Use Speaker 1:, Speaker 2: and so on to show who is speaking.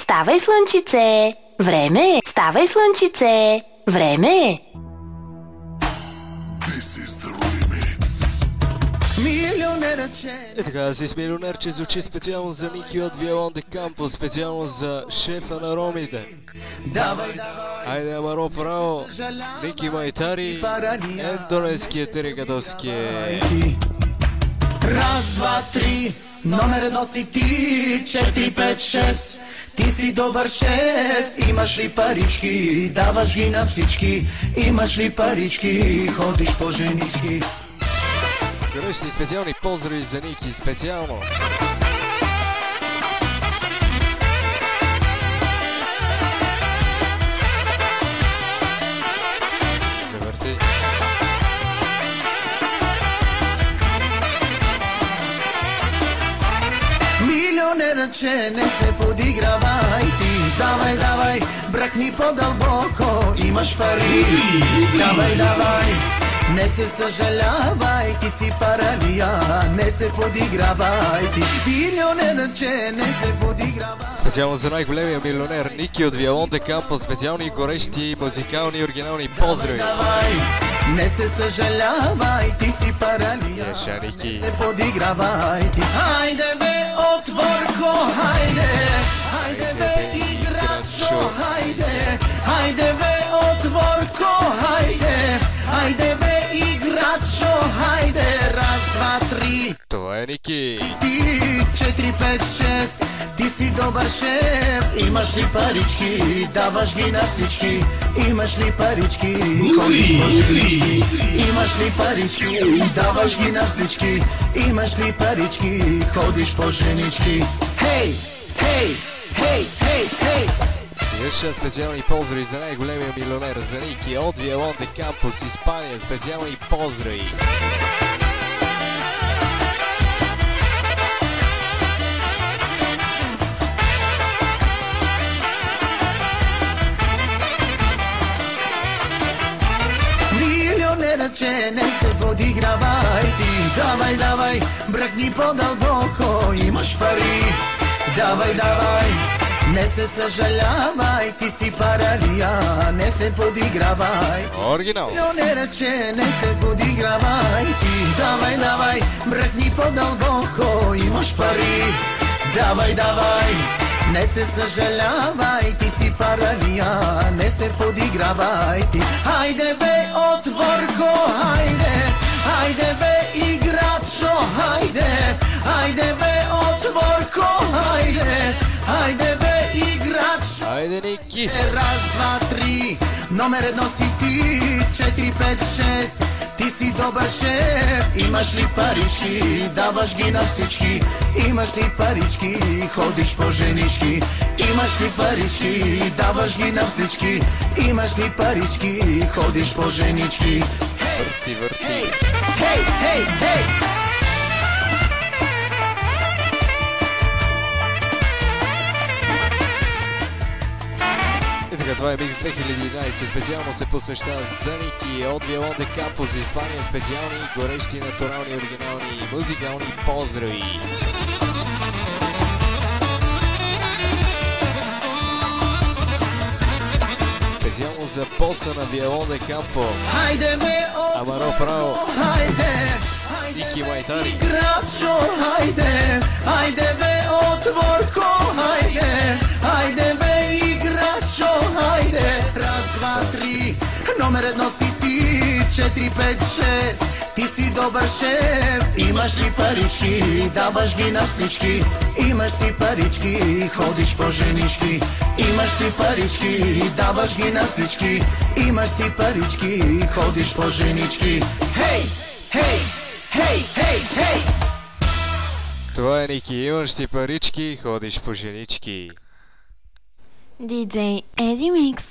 Speaker 1: ставай слънчице! Време е! Ставай слънчице! Време е!
Speaker 2: И така, с милионер, че звучи специално за Ники от Виолон де Кампо, специално за шефа на ромите. Айде, Амаро право, Ники Майтари, ендонезския терекатовски.
Speaker 3: Раз, два, три, номер едно си ти, 4, 5, 6. Ти си добър шеф, имаш ли парички, даваш ги на всички. Имаш ли парички, ходиш по женички.
Speaker 2: Горещи специални поздрави за Ники, специално. Завърти.
Speaker 3: Милионера, че не се подигравай ти. Давай, давай, бръкни по-дълбоко, имаш пари. Давай, давай, не се съжалявай, ти си паралия, не се подигравай ти. Милионера, че не се подигравай.
Speaker 2: Специално за най-големия милионер Ники от Виолон де Кампо, специални горещи музикални и оригинални поздрави.
Speaker 3: Давай, не се съжалявай, ти си паралия,
Speaker 2: Еша, Ники.
Speaker 3: не се подигравай ти. Хайде бе, отворко, хайде, хайде бе, играчо, хайде, хайде бе, отворко, хайде, хайде бе, играчо, хайде, раз, два, три.
Speaker 2: Това е Ники.
Speaker 3: Ти, 4, 5, 6, ти си добър шеф. Имаш ли парички, даваш ги на всички. Имаш ли парички, ходиш по женички. Имаш ли парички, даваш ги на всички. Имаш ли парички, ходиш по женички. Хей, хей, хей, хей, хей.
Speaker 2: Еще специални поздрави за най-големия милионер за Ники от Виолон де Кампо с Испания. Специални поздрави.
Speaker 3: Милионера, че не се подигравай ти. Давай, давай, бръкни по-дълбоко, имаш пари. Давай, давай, не се съжалявай, ти си паралия, не се подигравай.
Speaker 2: Оригинал.
Speaker 3: Милионера, че не се подигравай ти. Давай, давай, бръкни по-дълбоко, имаш пари. Давай, давай, не се съжалявай, ти си паралия, не се подигравай ти. Хайде бе, отворко, хайде, хайде бе, играчо, хайде, хайде бе, отворко, хайде, хайде бе, играчо.
Speaker 2: Айде, Ники.
Speaker 3: Раз, два, три, номер едно си ти, 4, 5, 6. Ти си добър шеф, имаш ли парички, даваш ги на всички. Имаш ли парички, ходиш по женички. Имаш ли парички, даваш ги на всички. Имаш ли парички, ходиш по женички.
Speaker 2: Върти, върти.
Speaker 3: Хей, хей, хей, хей.
Speaker 2: И така, това е Микс 2011. Специално се посвещава за Ники от Виолон де Кампо с Испания. Специални, горещи, натурални, оригинални и музикални поздрави. Специално за боса на Виолон де Кампо.
Speaker 3: Хайде ме,
Speaker 2: Амаро право.
Speaker 3: хайде,
Speaker 2: Ники Майтари.
Speaker 3: играчо, хайде, хайде бе, отворко, хайде, хайде бе, играчо, хайде. Раз, два, три, номер едно си ти, 4, 5, 6. Ти си добър шеф, имаш ли парички, даваш ги на всички. Имаш си парички, ходиш по женички. Имаш ли парички, даваш ги на всички. Имаш си парички, ходиш по женички. Хей, хей, хей, хей, хей.
Speaker 2: Това е Ники. Имаш си парички, ходиш по женички.
Speaker 1: DJ Eddie Mix.